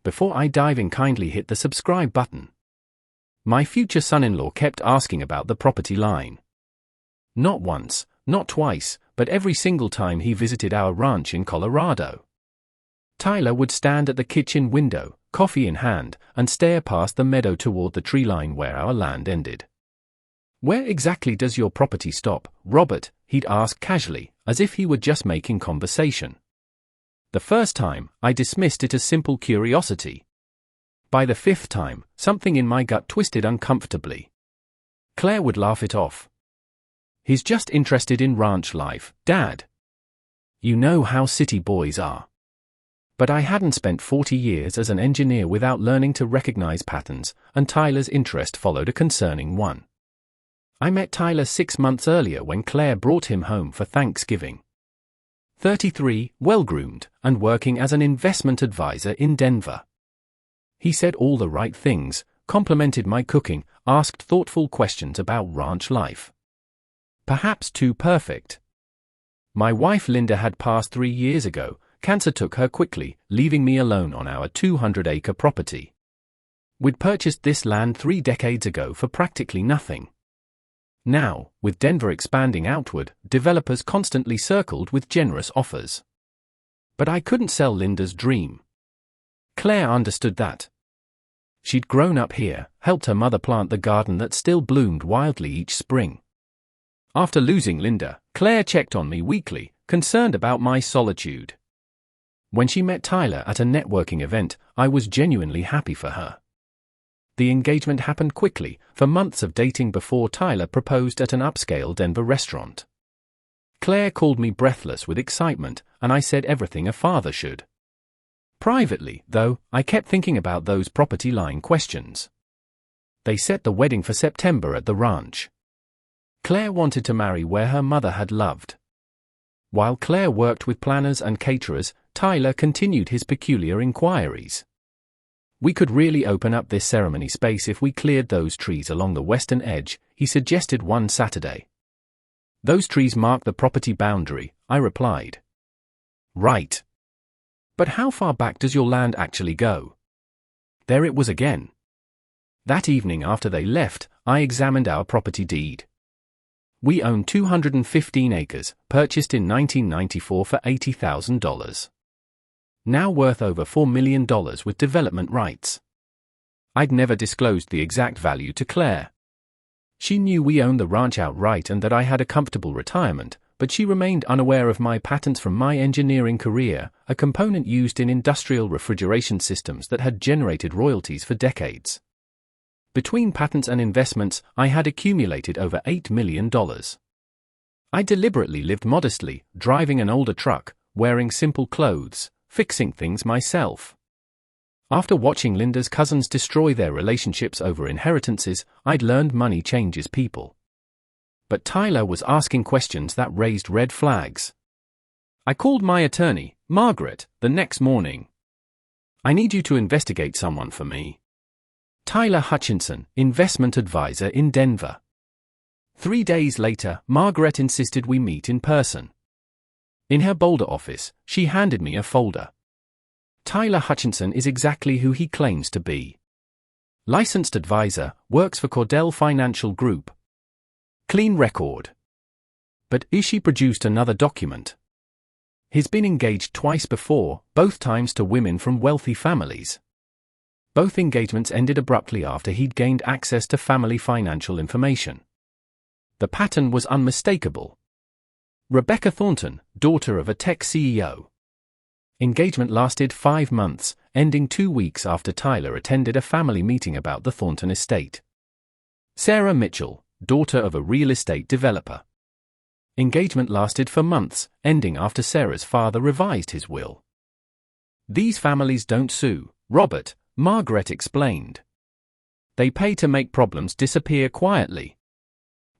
Before I dive in, kindly hit the subscribe button. My future son-in-law kept asking about the property line. Not once, not twice, but every single time he visited our ranch in Colorado. Tyler would stand at the kitchen window, coffee in hand, and stare past the meadow toward the tree line where our land ended. "Where exactly does your property stop, Robert?" he'd ask casually, as if he were just making conversation. The first time, I dismissed it as simple curiosity. By the fifth time, something in my gut twisted uncomfortably. Claire would laugh it off. "He's just interested in ranch life, Dad. You know how city boys are." But I hadn't spent 40 years as an engineer without learning to recognize patterns, and Tyler's interest followed a concerning one. I met Tyler 6 months earlier when Claire brought him home for Thanksgiving. 33, well-groomed, and working as an investment advisor in Denver. He said all the right things, complimented my cooking, asked thoughtful questions about ranch life. Perhaps too perfect. My wife Linda had passed 3 years ago. Cancer took her quickly, leaving me alone on our 200-acre property. We'd purchased this land 3 decades ago for practically nothing. Now, with Denver expanding outward, developers constantly circled with generous offers. But I couldn't sell Linda's dream. Claire understood that. She'd grown up here, helped her mother plant the garden that still bloomed wildly each spring. After losing Linda, Claire checked on me weekly, concerned about my solitude. When she met Tyler at a networking event, I was genuinely happy for her. The engagement happened quickly, for months of dating before Tyler proposed at an upscale Denver restaurant. Claire called me breathless with excitement, and I said everything a father should. Privately, though, I kept thinking about those property line questions. They set the wedding for September at the ranch. Claire wanted to marry where her mother had loved. While Claire worked with planners and caterers, Tyler continued his peculiar inquiries. "We could really open up this ceremony space if we cleared those trees along the western edge," he suggested one Saturday. "Those trees mark the property boundary," I replied. "Right. But how far back does your land actually go?" There it was again. That evening after they left, I examined our property deed. We own 215 acres, purchased in 1994 for $80,000. Now worth over $4 million with development rights. I'd never disclosed the exact value to Claire. She knew we owned the ranch outright and that I had a comfortable retirement, but she remained unaware of my patents from my engineering career, a component used in industrial refrigeration systems that had generated royalties for decades. Between patents and investments, I had accumulated over $8 million. I deliberately lived modestly, driving an older truck, wearing simple clothes, fixing things myself. After watching Linda's cousins destroy their relationships over inheritances, I'd learned money changes people. But Tyler was asking questions that raised red flags. I called my attorney, Margaret, the next morning. "I need you to investigate someone for me." Tyler Hutchinson, investment advisor in Denver. 3 days later, Margaret insisted we meet in person. In her Boulder office, she handed me a folder. Tyler Hutchinson is exactly who he claims to be. Licensed advisor, works for Cordell Financial Group. Clean record. But she produced another document. He's been engaged twice before, both times to women from wealthy families. Both engagements ended abruptly after he'd gained access to family financial information. The pattern was unmistakable. Rebecca Thornton, daughter of a tech CEO. Engagement lasted 5 months, ending 2 weeks after Tyler attended a family meeting about the Thornton estate. Sarah Mitchell, daughter of a real estate developer. Engagement lasted for months, ending after Sarah's father revised his will. "These families don't sue, Robert," Margaret explained. "They pay to make problems disappear quietly."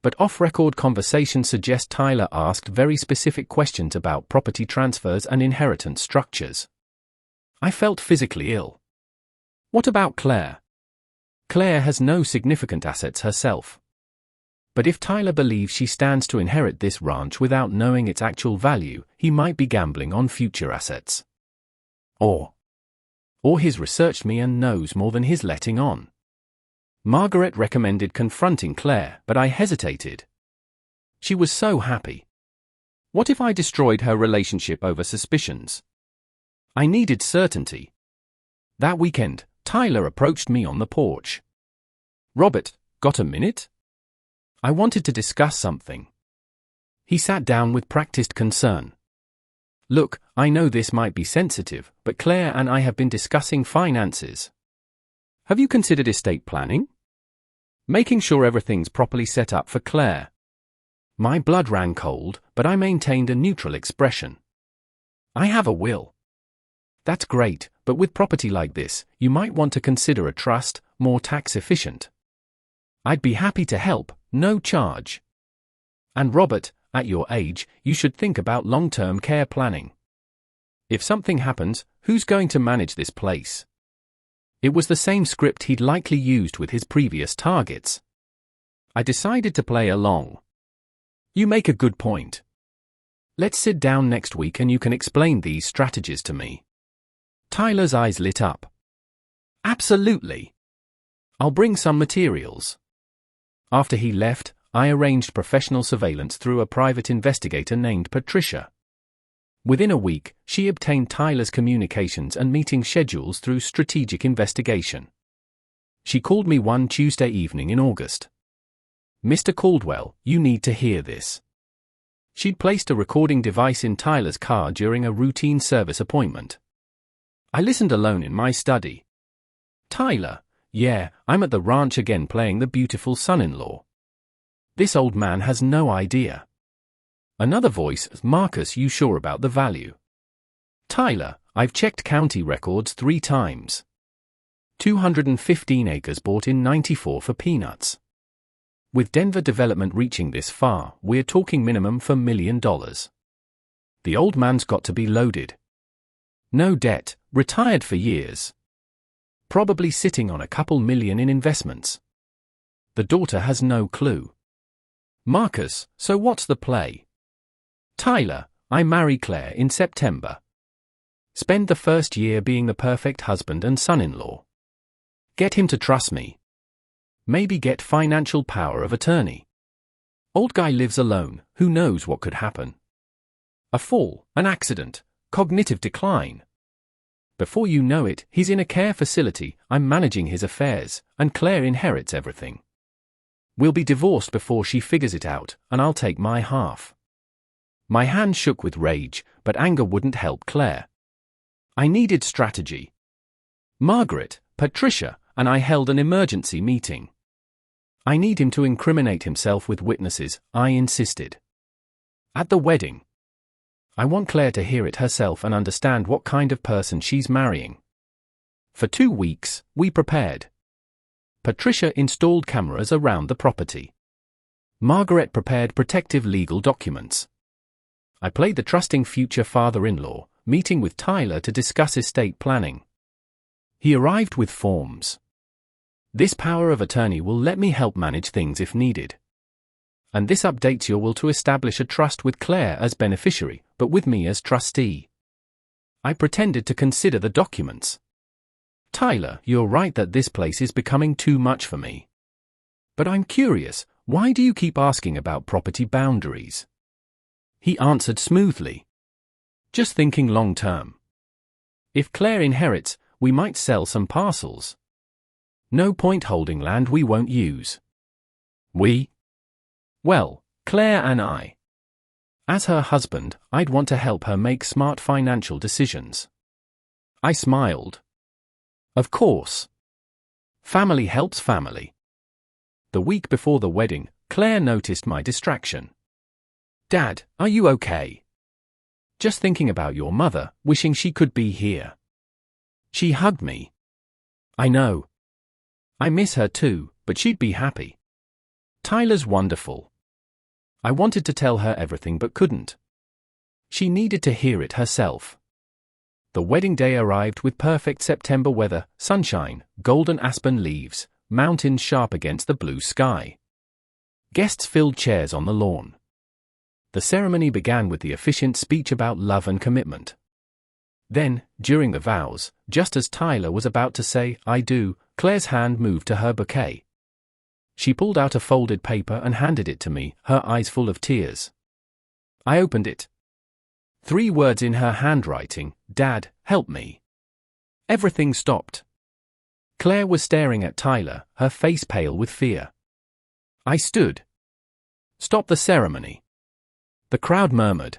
But off-record conversations suggest Tyler asked very specific questions about property transfers and inheritance structures. I felt physically ill. What about Claire? Claire has no significant assets herself. But if Tyler believes she stands to inherit this ranch without knowing its actual value, he might be gambling on future assets. Or Or he's researched me and knows more than he's letting on. Margaret recommended confronting Claire, but I hesitated. She was so happy. What if I destroyed her relationship over suspicions? I needed certainty. That weekend, Tyler approached me on the porch. "Robert, got a minute?" I wanted to discuss something. He sat down with practiced concern. "Look, I know this might be sensitive, but Claire and I have been discussing finances. Have you considered estate planning? Making sure everything's properly set up for Claire." My blood ran cold, but I maintained a neutral expression. "I have a will." "That's great, but with property like this, you might want to consider a trust, more tax efficient." "I'd be happy to help, no charge." "And Robert, at your age, you should think about long-term care planning. If something happens, who's going to manage this place?" It was the same script he'd likely used with his previous targets. I decided to play along. "You make a good point. Let's sit down next week and you can explain these strategies to me." Tyler's eyes lit up. "Absolutely. I'll bring some materials." After he left, I arranged professional surveillance through a private investigator named Patricia. Within a week, she obtained Tyler's communications and meeting schedules through strategic investigation. She called me one Tuesday evening in August. "Mr. Caldwell, you need to hear this." She'd placed a recording device in Tyler's car during a routine service appointment. I listened alone in my study. "Tyler, yeah, I'm at the ranch again playing the beautiful son-in-law. This old man has no idea." Another voice, "Marcus, you sure about the value?" "Tyler, I've checked county records 3 times. 215 acres bought in '94 for peanuts. With Denver development reaching this far, we're talking minimum for $1 million. The old man's got to be loaded. No debt, retired for years. Probably sitting on a couple million in investments. The daughter has no clue." "Marcus, so what's the play?" "Tyler, I marry Claire in September. Spend the first year being the perfect husband and son-in-law. Get him to trust me. Maybe get financial power of attorney. Old guy lives alone, who knows what could happen? A fall, an accident, cognitive decline. Before you know it, he's in a care facility, I'm managing his affairs, and Claire inherits everything. We'll be divorced before she figures it out, and I'll take my half." My hand shook with rage, but anger wouldn't help Claire. I needed strategy. Margaret, Patricia, and I held an emergency meeting. "I need him to incriminate himself with witnesses," I insisted. "At the wedding. I want Claire to hear it herself and understand what kind of person she's marrying." For 2 weeks, we prepared. Patricia installed cameras around the property. Margaret prepared protective legal documents. I played the trusting future father-in-law, meeting with Tyler to discuss estate planning. He arrived with forms. "This power of attorney will let me help manage things if needed. And this updates your will to establish a trust with Claire as beneficiary, but with me as trustee." I pretended to consider the documents. "Tyler, you're right that this place is becoming too much for me. But I'm curious, why do you keep asking about property boundaries?" He answered smoothly. "Just thinking long term. If Claire inherits, we might sell some parcels. No point holding land we won't use." "We?" "Well, Claire and I. As her husband, I'd want to help her make smart financial decisions." I smiled. "Of course. Family helps family." The week before the wedding, Claire noticed my distraction. "Dad, are you okay?" "Just thinking about your mother, wishing she could be here." She hugged me. "I know. I miss her too, but she'd be happy. Tyler's wonderful." I wanted to tell her everything but couldn't. She needed to hear it herself. The wedding day arrived with perfect September weather, sunshine, golden aspen leaves, mountains sharp against the blue sky. Guests filled chairs on the lawn. The ceremony began with the efficient speech about love and commitment. Then, during the vows, just as Tyler was about to say, "I do," Claire's hand moved to her bouquet. She pulled out a folded paper and handed it to me, her eyes full of tears. I opened it. 3 words in her handwriting: "Dad, help me." Everything stopped. Claire was staring at Tyler, her face pale with fear. I stood. "Stop the ceremony." The crowd murmured.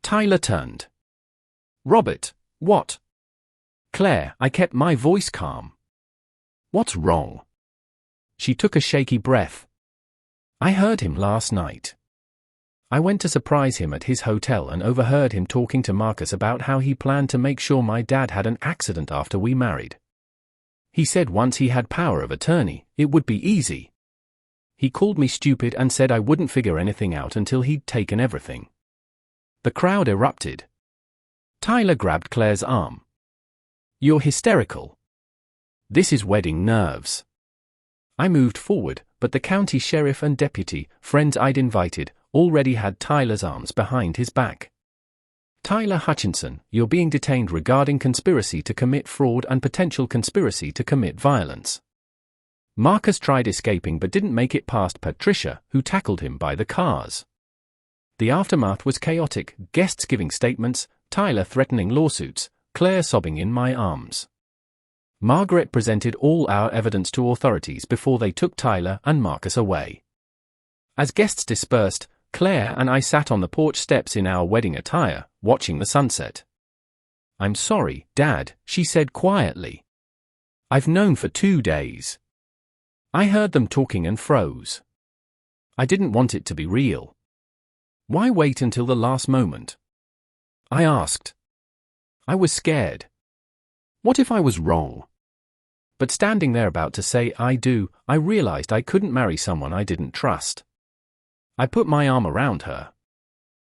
Tyler turned. "Robert, what?" "Claire," I kept my voice calm. "What's wrong?" She took a shaky breath. "I heard him last night. I went to surprise him at his hotel and overheard him talking to Marcus about how he planned to make sure my dad had an accident after we married. He said once he had power of attorney, it would be easy. He called me stupid and said I wouldn't figure anything out until he'd taken everything." The crowd erupted. Tyler grabbed Claire's arm. "You're hysterical. This is wedding nerves." I moved forward, but the county sheriff and deputy, friends I'd invited, already had Tyler's arms behind his back. "Tyler Hutchinson, you're being detained regarding conspiracy to commit fraud and potential conspiracy to commit violence." Marcus tried escaping but didn't make it past Patricia, who tackled him by the cars. The aftermath was chaotic, guests giving statements, Tyler threatening lawsuits, Claire sobbing in my arms. Margaret presented all our evidence to authorities before they took Tyler and Marcus away. As guests dispersed, Claire and I sat on the porch steps in our wedding attire, watching the sunset. "I'm sorry, Dad," she said quietly. "I've known for 2 days." I heard them talking and froze. I didn't want it to be real. "Why wait until the last moment?" I asked. I was scared. What if I was wrong? But standing there about to say "I do," I realized I couldn't marry someone I didn't trust. I put my arm around her.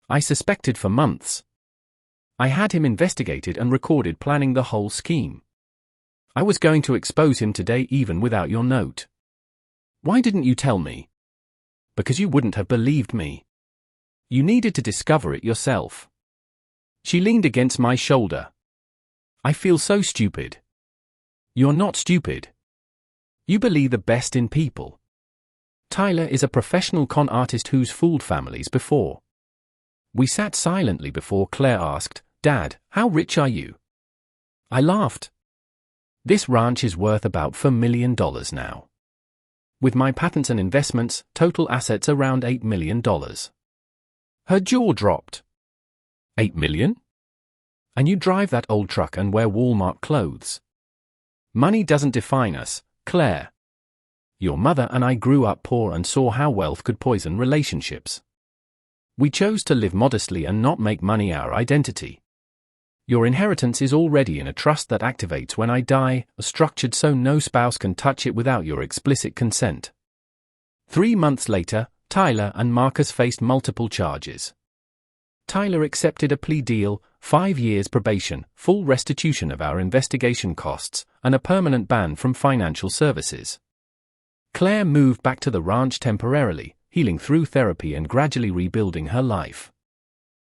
I suspected for months. I had him investigated and recorded, planning the whole scheme. I was going to expose him today even without your note. "Why didn't you tell me?" "Because you wouldn't have believed me. You needed to discover it yourself." She leaned against my shoulder. "I feel so stupid." "You're not stupid. You believe the best in people. Tyler is a professional con artist who's fooled families before." We sat silently before Claire asked, "Dad, how rich are you?" I laughed. "This ranch is worth about $4 million now. With my patents and investments, total assets around $8 million. Her jaw dropped. $8 million? And you drive that old truck and wear Walmart clothes. Money doesn't define us, Claire. Your mother and I grew up poor and saw how wealth could poison relationships. We chose to live modestly and not make money our identity. Your inheritance is already in a trust that activates when I die, structured so no spouse can touch it without your explicit consent." 3 months later, Tyler and Marcus faced multiple charges. Tyler accepted a plea deal, 5 years probation, full restitution of our investigation costs, and a permanent ban from financial services. Claire moved back to the ranch temporarily, healing through therapy and gradually rebuilding her life.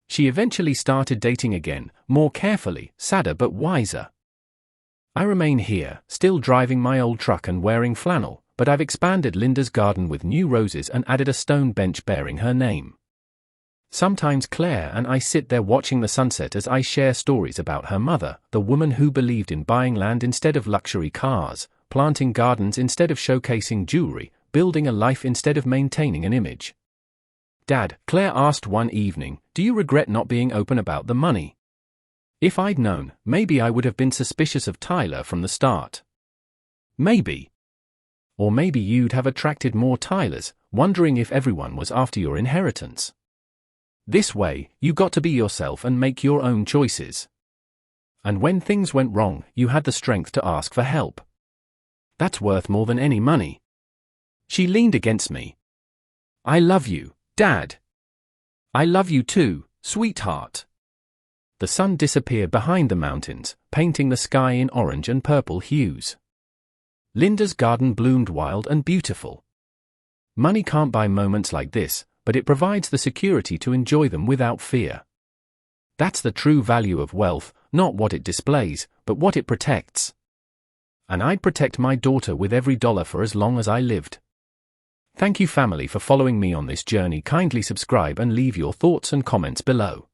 She eventually started dating again, more carefully, sadder but wiser. I remain here, still driving my old truck and wearing flannel, but I've expanded Linda's garden with new roses and added a stone bench bearing her name. Sometimes Claire and I sit there watching the sunset as I share stories about her mother, the woman who believed in buying land instead of luxury cars, planting gardens instead of showcasing jewelry, building a life instead of maintaining an image. "Dad," Claire asked one evening, "do you regret not being open about the money? If I'd known, maybe I would have been suspicious of Tyler from the start." "Maybe. Or maybe you'd have attracted more Tylers, wondering if everyone was after your inheritance. This way, you got to be yourself and make your own choices. And when things went wrong, you had the strength to ask for help. That's worth more than any money." She leaned against me. "I love you, Dad." "I love you too, sweetheart." The sun disappeared behind the mountains, painting the sky in orange and purple hues. Linda's garden bloomed wild and beautiful. Money can't buy moments like this, but it provides the security to enjoy them without fear. That's the true value of wealth, not what it displays, but what it protects. And I'd protect my daughter with every dollar for as long as I lived. Thank you, family, for following me on this journey. Kindly subscribe and leave your thoughts and comments below.